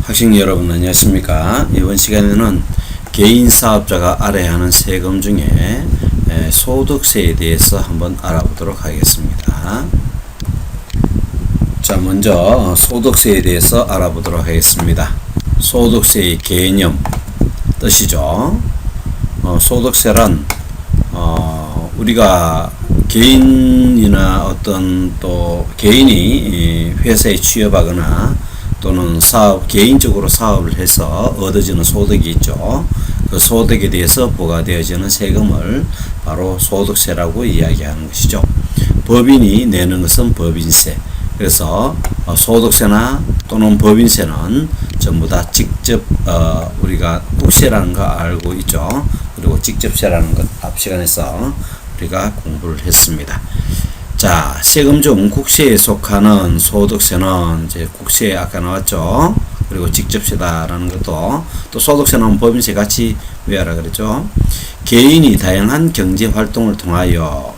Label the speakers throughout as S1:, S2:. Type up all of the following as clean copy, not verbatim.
S1: 학생 여러분 안녕하십니까? 이번 시간에는 개인 사업자가 알아야 하는 세금 중에 소득세에 대해서 한번 알아보도록 하겠습니다. 자, 먼저 소득세에 대해서 알아보도록 하겠습니다. 소득세의 개념, 뜻이죠. 소득세란 우리가 개인이나 어떤 또 개인이 회사에 취업하거나 또는 개인적으로 사업을 해서 얻어지는 소득이 있죠. 그 소득에 대해서 부과되어지는 세금을 바로 소득세라고 이야기하는 것이죠. 법인이 내는 것은 법인세. 그래서 소득세나 또는 법인세는 전부 다 직접 우리가 국세라는 거 알고 있죠. 그리고 직접세라는 것 앞 시간에서 우리가 공부를 했습니다. 자, 세금 중 국세에 속하는 소득세는 이제 국세 아까 나왔죠. 그리고 직접세다라는 것도 또 소득세는 법인세 같이 외워라 그랬죠. 개인이 다양한 경제 활동을 통하여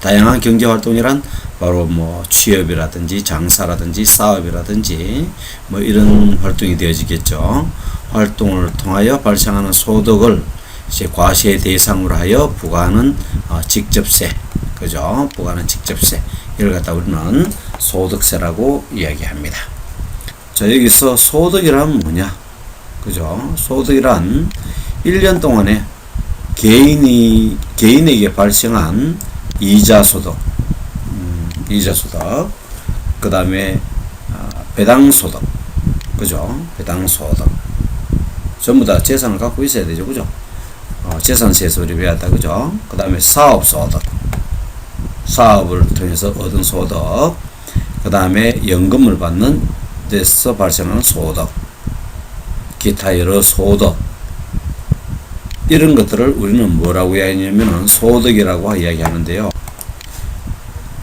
S1: 다양한 경제 활동이란 바로 뭐 취업이라든지 장사라든지 사업이라든지 뭐 이런 활동이 되어지겠죠. 활동을 통하여 발생하는 소득을 이제 과세 대상으로 하여 부과하는 직접세. 그죠? 부과하는 직접세. 이걸 갖다 우리는 소득세라고 이야기합니다. 자, 여기서 소득이란 뭐냐? 그죠? 소득이란 1년 동안에 개인에게 발생한 이자소득, 그 다음에 배당소득, 그죠? 배당소득. 전부 다 재산을 갖고 있어야 되죠. 그죠? 재산세에서 우리 배웠다. 그죠? 그 다음에 사업소득. 사업을 통해서 얻은 소득, 그 다음에 연금을 받는 데서 발생하는 소득, 기타 여러 소득, 이런 것들을 우리는 뭐라고 이야기하냐면 소득이라고 이야기하는데요.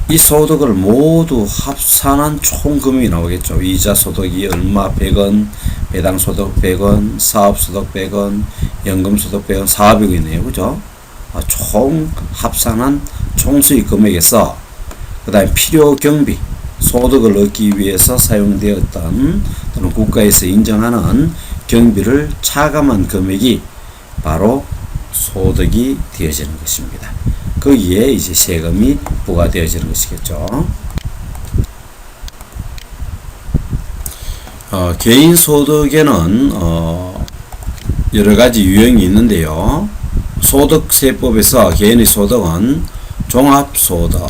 S1: 이 소득을 모두 합산한 총금액이 나오겠죠. 이자소득이 얼마 100원, 배당소득 100원, 사업소득 100원, 연금소득 100원, 400원이네요. 그죠? 총 합산한 총수익 금액에서 그 다음에 필요 경비, 소득을 얻기 위해서 사용되었던 또는 국가에서 인정하는 경비를 차감한 금액이 바로 소득이 되어지는 것입니다. 거기에 이제 세금이 부과되어지는 것이겠죠. 개인 소득에는 여러 가지 유형이 있는데요. 소득세법에서 개인의 소득은 종합소득,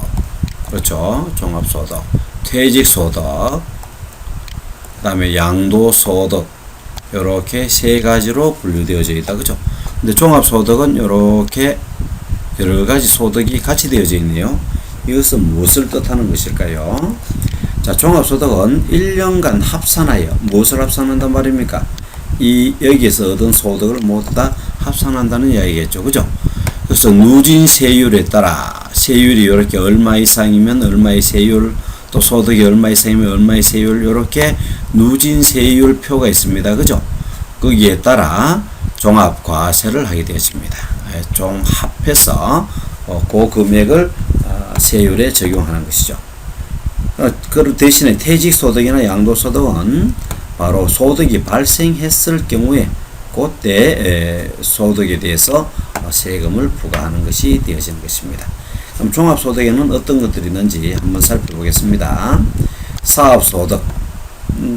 S1: 그렇죠? 종합소득, 퇴직소득, 그 다음에 양도소득, 이렇게 세 가지로 분류되어져 있다. 그죠? 근데 종합소득은 이렇게 여러 가지 소득이 같이 되어져 있네요. 이것은 무엇을 뜻하는 것일까요? 자, 종합소득은 1년간 합산하여 무엇을 합산한단 말입니까? 여기에서 얻은 소득을 모두 다 합산한다는 이야기겠죠. 그죠? 그래서 누진세율에 따라 세율이 이렇게 얼마 이상이면 얼마의 세율, 또 소득이 얼마 이상이면 얼마의 세율, 이렇게 누진세율 표가 있습니다. 그죠? 거기에 따라 종합과세를 하게 되었습니다. 종합해서 그 금액을 세율에 적용하는 것이죠. 그 대신에 퇴직소득이나 양도소득은 바로 소득이 발생했을 경우에 그때 소득에 대해서 세금을 부과하는 것이 되어지는 것입니다. 그럼 종합소득에는 어떤 것들이 있는지 한번 살펴보겠습니다. 사업소득,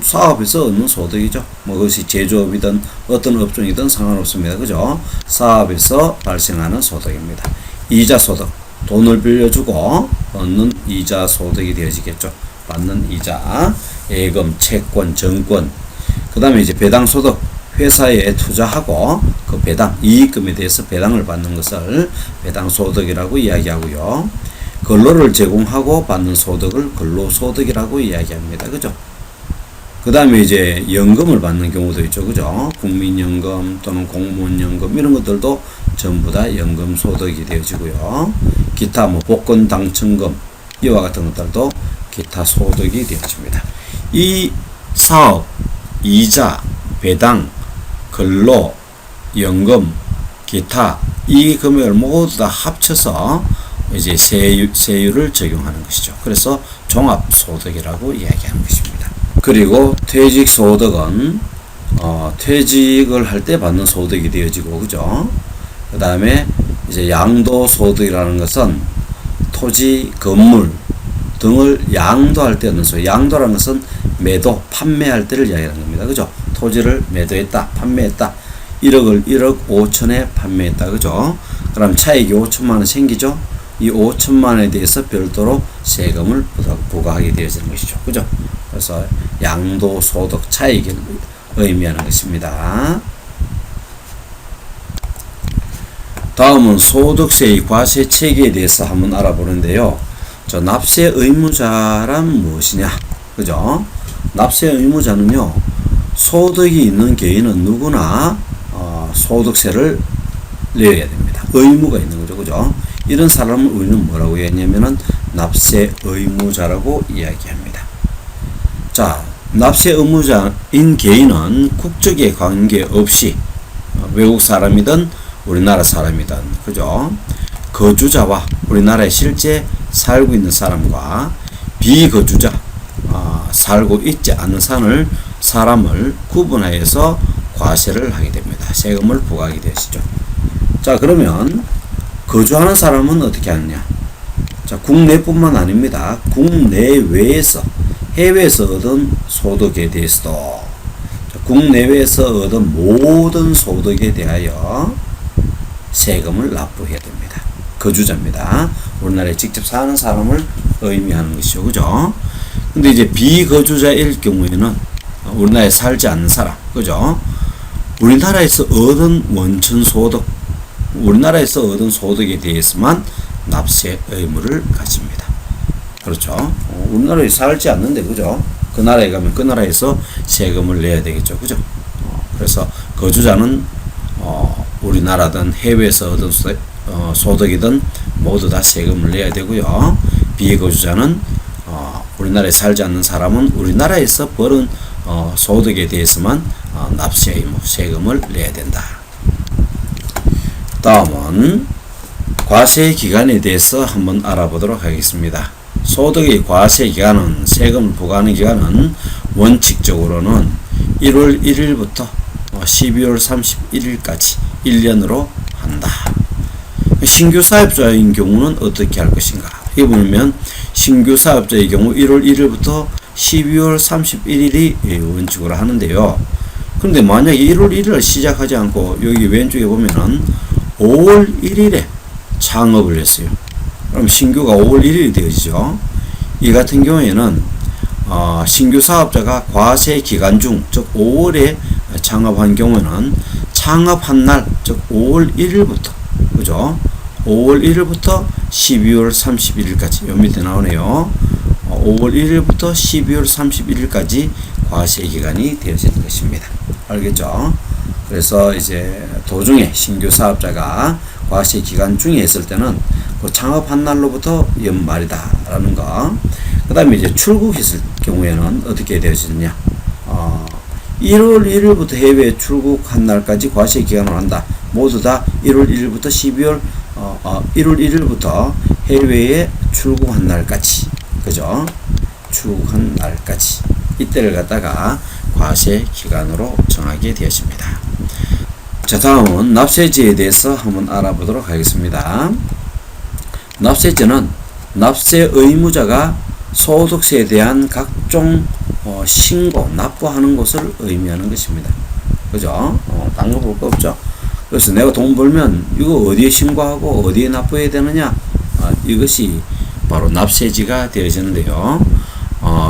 S1: 사업에서 얻는 소득이죠. 뭐 그것이 제조업이든 어떤 업종이든 상관없습니다. 그죠? 사업에서 발생하는 소득입니다. 이자소득, 돈을 빌려주고 얻는 이자소득이 되어지겠죠. 받는 이자, 예금, 채권, 정권. 그 다음에 이제 배당소득, 회사에 투자하고 그 배당, 이익금에 대해서 배당을 받는 것을 배당소득이라고 이야기하고요. 근로를 제공하고 받는 소득을 근로소득이라고 이야기합니다. 그죠? 그 다음에 이제 연금을 받는 경우도 있죠. 그죠? 국민연금 또는 공무원연금 이런 것들도 전부 다 연금소득이 되어지고요. 기타 뭐 복권 당첨금 이와 같은 것들도 기타 소득이 되어집니다. 이 사업, 이자, 배당, 근로, 연금, 기타 이 금액을 모두 다 합쳐서 이제 세율을 적용하는 것이죠. 그래서 종합소득이라고 이야기하는 것입니다. 그리고 퇴직소득은 퇴직을 할 때 받는 소득이 되어지고, 그죠? 그 다음에 이제 양도소득이라는 것은 토지, 건물 등을 양도할 때 얻는 소득. 양도라는 것은 매도, 판매할 때를 이야기하는 겁니다. 그죠? 토지를 매도했다, 판매했다. 1억 5천에 판매했다. 그죠? 그럼 차익이 5천만 원 생기죠? 이 5천만 원에 대해서 별도로 세금을 부과하게 되어지는 것이죠. 그죠? 그래서 양도소득 차익을 의미하는 것입니다. 다음은 소득세의 과세 체계에 대해서 한번 알아보는데요. 저 납세 의무자란 무엇이냐? 그죠? 납세 의무자는요, 소득이 있는 개인은 누구나 소득세를 내야 됩니다. 의무가 있는 거죠. 그죠? 이런 사람을 우리는 뭐라고 했냐면은 납세 의무자라고 이야기합니다. 자, 납세 의무자인 개인은 국적에 관계없이 외국 사람이든 우리나라 사람이든, 그죠? 거주자와 우리나라에 실제 살고 있는 사람과 비거주자, 살고 있지 않는 사람을 구분하여서 과세를 하게 됩니다. 세금을 부과하게 되시죠. 자, 그러면 거주하는 사람은 어떻게 하느냐? 자, 국내뿐만 아닙니다. 국내외에서, 해외에서 얻은 소득에 대해서도, 국내외에서 얻은 모든 소득에 대하여 세금을 납부해야 됩니다. 거주자입니다. 우리나라에 직접 사는 사람을 의미하는 것이죠. 그죠? 근데 이제 비거주자일 경우에는 우리나라에 살지 않는 사람, 그죠? 우리나라에서 얻은 원천 소득, 우리나라에서 얻은 소득에 대해서만 납세 의무를 가집니다. 그렇죠? 우리나라에 살지 않는데, 그죠? 그 나라에 가면 그 나라에서 세금을 내야 되겠죠. 그죠? 그래서 거주자는 우리나라든 해외에서 얻은 소득이든 모두 다 세금을 내야 되고요. 비거주자는 우리나라에 살지 않는 사람은 우리나라에서 벌은 소득에 대해서만 납세 의무, 세금을 내야 된다. 다음은 과세 기간에 대해서 한번 알아보도록 하겠습니다. 소득의 과세 기간은, 세금을 부과하는 기간은 원칙적으로는 1월 1일부터 12월 31일까지 1년으로 한다. 신규 사업자인 경우는 어떻게 할 것인가? 이거 보면 신규 사업자의 경우 1월 1일부터 12월 31일이 원칙으로 하는데요. 그런데 만약에 1월 1일 시작하지 않고 여기 왼쪽에 보면은 5월 1일에 창업을 했어요. 그럼 신규가 5월 1일이 되어지죠. 이 같은 경우에는 신규 사업자가 과세 기간 중, 즉 5월에 창업한 경우에는 창업한 날, 즉 5월 1일부터, 그죠? 5월 1일부터 12월 31일까지, 요 밑에 나오네요. 5월 1일부터 12월 31일까지 과세 기간이 되어지는 것입니다. 알겠죠? 그래서 이제 도중에 신규 사업자가 과세 기간 중에 했을 때는 그 창업한 날로부터 연말이다라는 거. 그 다음에 이제 출국했을 경우에는 어떻게 되어지느냐? 1월 1일부터 해외에 출국한 날까지 과세 기간을 한다. 모두 다 1월 1일부터 1월 1일부터 해외에 출국한 날까지, 그죠? 출국한 날까지 이때를 갖다가 과세 기간으로 정하게 되었습니다. 자, 다음은 납세제에 대해서 한번 알아보도록 하겠습니다. 납세제는 납세 의무자가 소득세에 대한 각종 신고, 납부하는 것을 의미하는 것입니다. 그죠? 딴 거 볼 거 없죠? 그래서 내가 돈 벌면 이거 어디에 신고하고 어디에 납부해야 되느냐? 이것이 바로 납세지가 되어지는데요.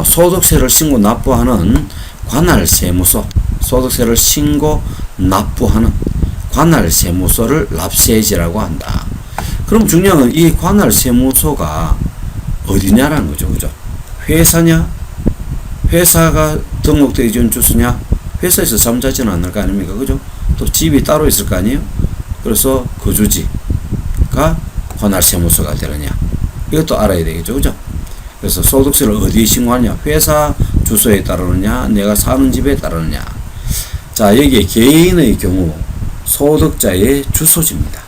S1: 소득세를 신고 납부하는 관할세무서, 소득세를 신고 납부하는 관할세무서를 납세지라고 한다. 그럼 중요한 건 이 관할세무서가 어디냐라는 거죠. 그죠? 회사냐? 회사가 등록되어 있는 주소냐? 회사에서 잠자지는 않을 거 아닙니까? 그죠? 또 집이 따로 있을 거 아니에요? 그래서 거주지가 관할세무서가 되느냐? 이것도 알아야 되겠죠. 그죠? 그래서 소득세를 어디에 신고하냐? 회사 주소에 따르느냐? 내가 사는 집에 따르느냐? 자, 여기에 개인의 경우 소득자의 주소지입니다.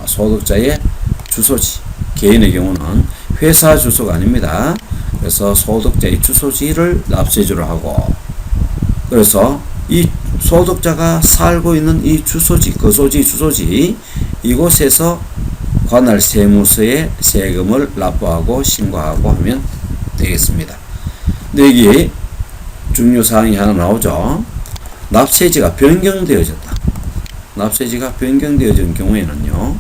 S1: 소득자의 주소지. 개인의 경우는 회사 주소가 아닙니다. 그래서 소득자의 주소지를 납세지로 하고, 그래서 이 소득자가 살고 있는 이 주소지, 거소지, 주소지 이곳에서 관할 세무서에 세금을 납부하고 신고하고 하면 되겠습니다. 근데 여기 중요사항이 하나 나오죠. 납세지가 변경되어졌다. 납세지가 변경되어진 경우에는요,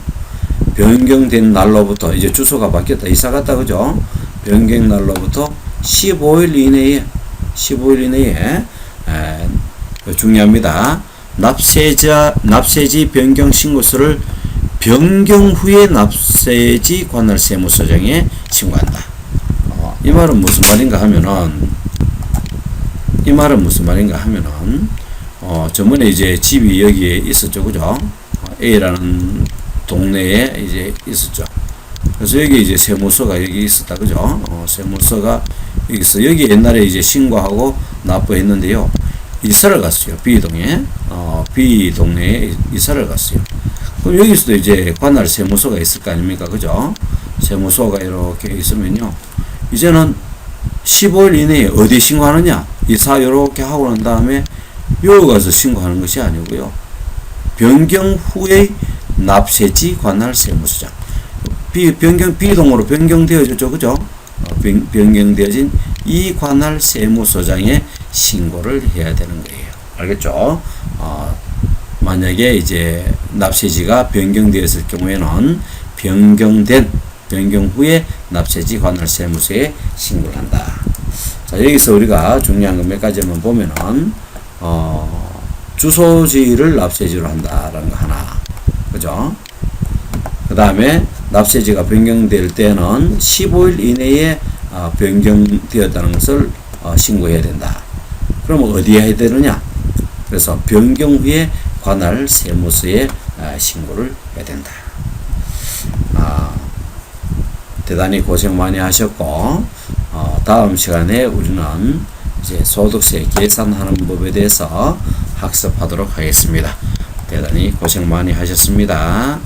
S1: 변경된 날로부터 이제 주소가 바뀌었다, 이사 갔다, 그죠? 변경 날로부터 15일 이내에 중요합니다. 납세지 변경 신고서를 변경 후에 납세지 관할 세무서장에 신고한다. 이 말은 무슨 말인가 하면은, 저번에 이제 집이 여기에 있었죠, 그죠? A라는 동네에 이제 있었죠. 그래서 여기 이제 세무서가 여기 있었다, 그죠? 세무서가 여기서 여기 옛날에 이제 신고하고 납부했는데요. 이사를 갔어요. B동에. B동네에 이사를 갔어요. 그럼 여기서도 이제 관할 세무서가 있을 거 아닙니까? 그죠? 세무서가 이렇게 있으면요. 이제는 15일 이내에 어디 신고하느냐? 이사 이렇게 하고 난 다음에 여기 가서 신고하는 것이 아니고요. 변경 후에 납세지 관할 세무서장. B동으로 변경되어졌죠. 그죠? 변경되어진 이 관할 세무서장에 신고를 해야 되는 거예요. 알겠죠? 만약에 이제 납세지가 변경되었을 경우에는 변경 후에 납세지 관할 세무서에 신고를 한다. 자, 여기서 우리가 중요한 거 몇 가지만 보면은, 주소지를 납세지로 한다라는 거 하나. 그죠? 그 다음에 납세지가 변경될 때는 15일 이내에 변경되었다는 것을 신고해야 된다. 그러면 어디에 해야 되느냐? 그래서 변경 후에 관할 세무서에 신고를 해야 된다. 대단히 고생 많이 하셨고, 다음 시간에 우리는 이제 소득세 계산하는 법에 대해서 학습하도록 하겠습니다. 대단히 고생 많이 하셨습니다.